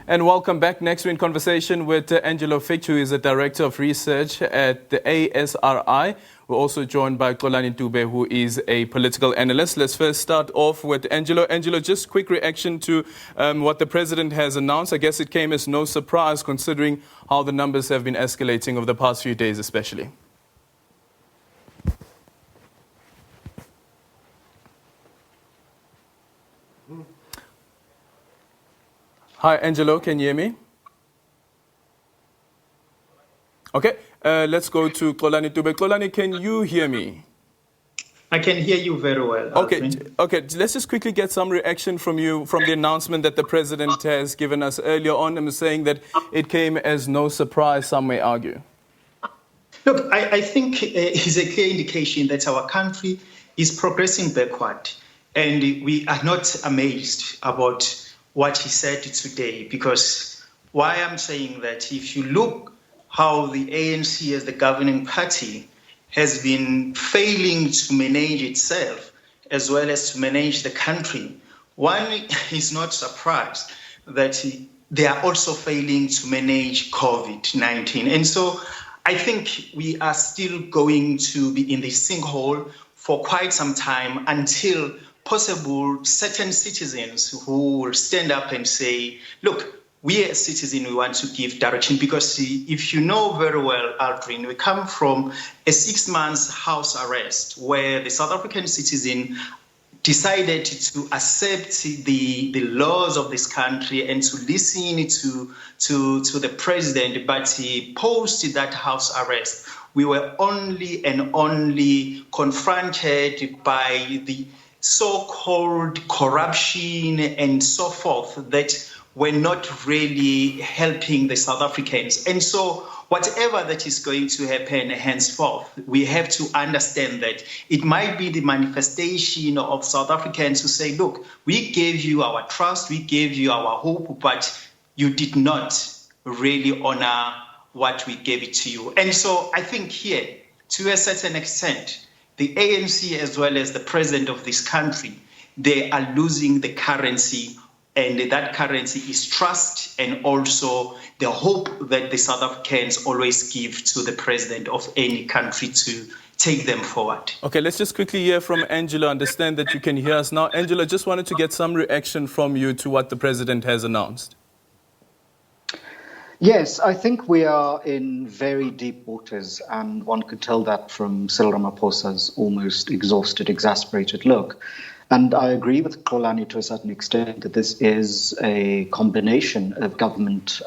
And welcome back. Next, we're in conversation with Angelo Ficht, who is the Director of Research at the ASRI. We're also joined by Xolani Ntube, who is a political analyst. Let's first start off with Angelo. Angelo, just quick reaction to what the President has announced. I guess it came as no surprise considering how the numbers have been escalating over the past few days especially. Hi, Angelo, can you hear me? Okay, let's go to Xolani Ntube. Xolani, can you hear me? I can hear you very well. Okay, let's just quickly get some reaction from you from the announcement that the President has given us earlier on. I'm saying that it came as no surprise, some may argue. Look, I think it's a clear indication that our country is progressing backward. And we are not amazed about what he said today, because why I'm saying that, if you look how the ANC as the governing party has been failing to manage itself as well as to manage the country, one is not surprised that they are also failing to manage COVID-19. And so I think we are still going to be in this sinkhole for quite some time until possible certain citizens who will stand up and say, look, we as citizens, we want to give direction. Because if you know very well, Aldrin, we come from a 6 months house arrest where the South African citizen decided to accept the laws of this country and to listen to the president, but he post that house arrest. We were only confronted by the so-called corruption and so forth that were not really helping the South Africans. And so whatever that is going to happen henceforth, we have to understand that it might be the manifestation of South Africans who say, look, we gave you our trust, we gave you our hope, but you did not really honor what we gave it to you. And so I think here, to a certain extent, the ANC as well as the president of this country, they are losing the currency, and that currency is trust and also the hope that the South Africans always give to the president of any country to take them forward. Okay, let's just quickly hear from Angelo. Understand that you can hear us now. Angelo, just wanted to get some reaction from you to what the president has announced. Yes, I think we are in very deep waters, and one could tell that from Cyril Ramaphosa's almost exhausted, exasperated look. And I agree with Xolani to a certain extent that this is a combination of government,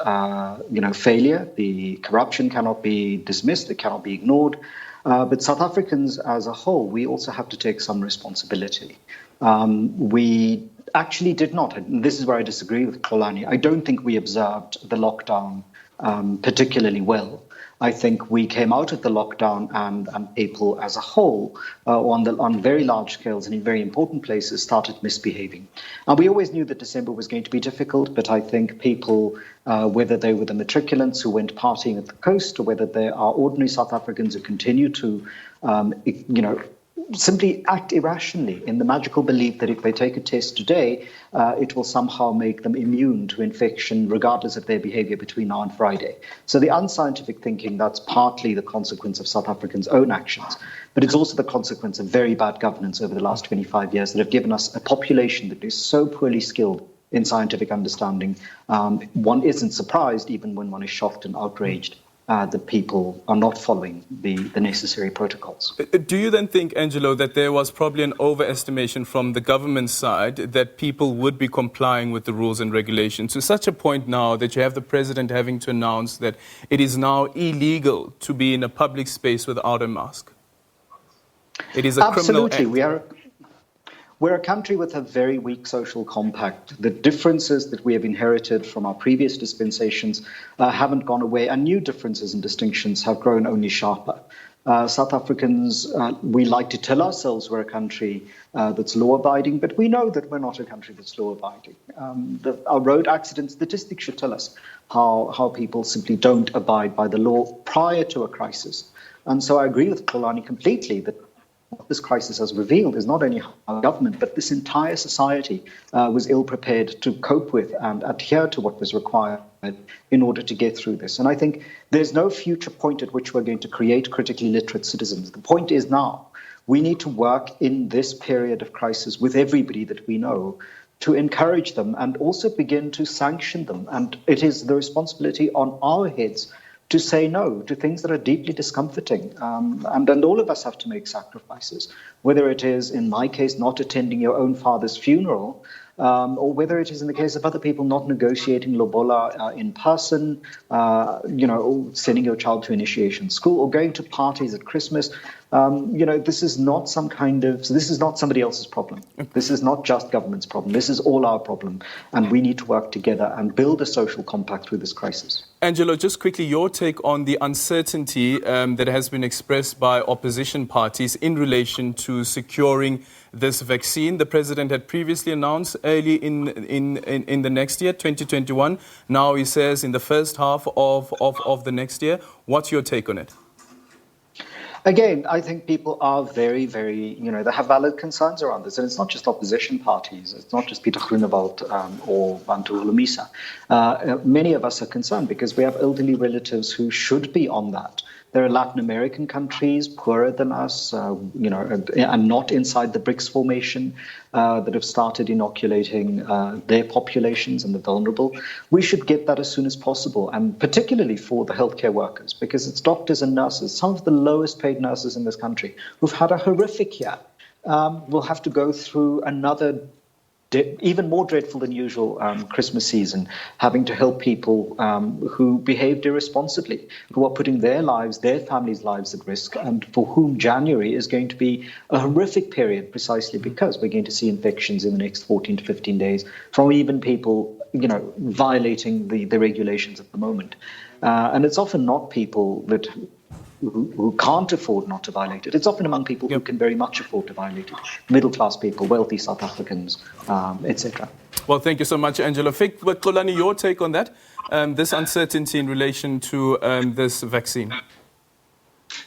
failure. The corruption cannot be dismissed, it cannot be ignored. But South Africans as a whole, we also have to take some responsibility. We actually did not, and this is where I disagree with Xolani, I don't think we observed the lockdown particularly well. I think we came out of the lockdown and people as a whole, on very large scales and in very important places, started misbehaving. And we always knew that December was going to be difficult, but I think people, whether they were the matriculants who went partying at the coast or whether they are ordinary South Africans who continue to, simply act irrationally in the magical belief that if they take a test today, it will somehow make them immune to infection, regardless of their behavior between now and Friday. So the unscientific thinking, that's partly the consequence of South Africans' own actions, but it's also the consequence of very bad governance over the last 25 years that have given us a population that is so poorly skilled in scientific understanding. One isn't surprised, even when one is shocked and outraged, that people are not following the necessary protocols. Do you then think, Angelo, that there was probably an overestimation from the government side that people would be complying with the rules and regulations to such a point now that you have the president having to announce that it is now illegal to be in a public space without a mask? It is a criminal act. Absolutely. We're a country with a very weak social compact. The differences that we have inherited from our previous dispensations haven't gone away, and new differences and distinctions have grown only sharper. South Africans, we like to tell ourselves we're a country that's law-abiding, but we know that we're not a country that's law-abiding. Our road accident statistics should tell us how people simply don't abide by the law prior to a crisis. And so I agree with Xolani completely that what this crisis has revealed is not only how government, but this entire society was ill-prepared to cope with and adhere to what was required in order to get through this. And I think there's no future point at which we're going to create critically literate citizens. The point is now we need to work in this period of crisis with everybody that we know to encourage them and also begin to sanction them. And it is the responsibility on our heads to say no to things that are deeply discomforting. And all of us have to make sacrifices, whether it is, in my case, not attending your own father's funeral, or whether it is in the case of other people not negotiating lobola in person, or sending your child to initiation school, or going to parties at Christmas. This is not this is not somebody else's problem. This is not just government's problem. This is all our problem. And we need to work together and build a social compact through this crisis. Angelo, just quickly, your take on the uncertainty that has been expressed by opposition parties in relation to securing this vaccine. The president had previously announced early in the next year, 2021. Now he says in the first half of the next year. What's your take on it? Again, I think people are very, very, they have valid concerns around this. And it's not just opposition parties. It's not just Peter Groenewald or Bantu Holomisa. Many of us are concerned because we have elderly relatives who should be on that. There are Latin American countries poorer than us, and not inside the BRICS formation that have started inoculating their populations and the vulnerable. We should get that as soon as possible, and particularly for the healthcare workers, because it's doctors and nurses, some of the lowest paid nurses in this country, who've had a horrific year, will have to go through another even more dreadful than usual Christmas season, having to help people who behaved irresponsibly, who are putting their lives, their families' lives at risk, and for whom January is going to be a horrific period precisely because we're going to see infections in the next 14 to 15 days from even people, violating the regulations at the moment. And it's often not people who can't afford not to violate it. It's often among people who can very much afford to violate it. Middle-class people, wealthy South Africans, etc. Well, thank you so much, Angelo. Fik, Xolani, your take on that, this uncertainty in relation to this vaccine?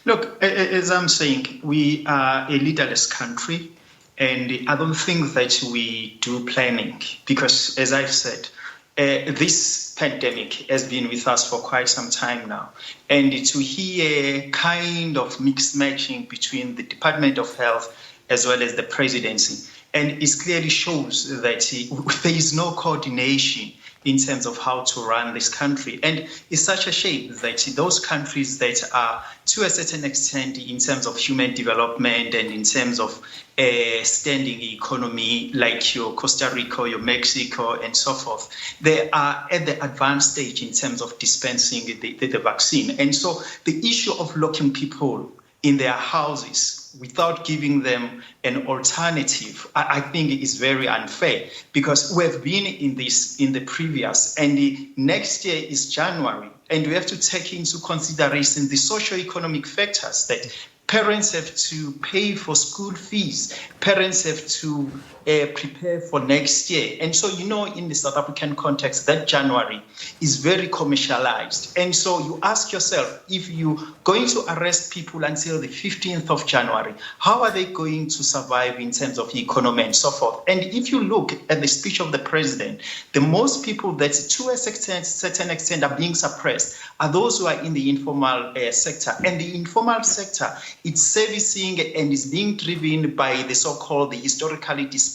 Look, as I'm saying, we are a leaderless country, and I don't think that we do planning because, as I've said, this pandemic has been with us for quite some time now. And to hear kind of mixed matching between the Department of Health as well as the presidency, and it clearly shows that there is no coordination in terms of how to run this country. And it's such a shame that those countries that are, to a certain extent, in terms of human development and in terms of standing economy, like your Costa Rica, your Mexico, and so forth, they are at the advanced stage in terms of dispensing the vaccine. And so the issue of locking people in their houses without giving them an alternative, I think is very unfair because we've been in this in the previous, and the next year is January, and we have to take into consideration the socio-economic factors that parents have to pay for school fees, parents have to prepare for next year. And so, in the South African context, that January is very commercialized. And so you ask yourself, if you're going to arrest people until the 15th of January, how are they going to survive in terms of the economy and so forth? And if you look at the speech of the president, the most people that to a certain extent are being suppressed are those who are in the informal sector. And the informal sector, it's servicing and is being driven by the so-called the historically dispossessed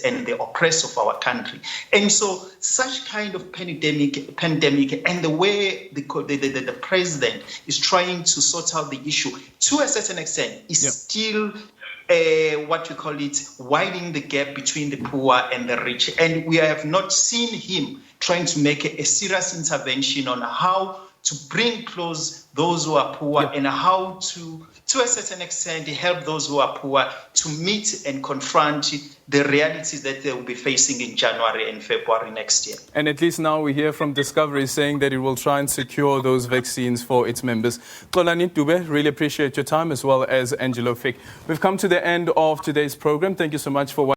and the oppressed of our country. And so such kind of pandemic and the way the president is trying to sort out the issue to a certain extent is still widening the gap between the poor and the rich. And we have not seen him trying to make a serious intervention on how to bring close those who are poor and how to a certain extent, help those who are poor to meet and confront the realities that they will be facing in January and February next year. And at least now we hear from Discovery saying that it will try and secure those vaccines for its members. Xolani Dube, really appreciate your time as well as Angelo Fik. We've come to the end of today's program. Thank you so much for watching.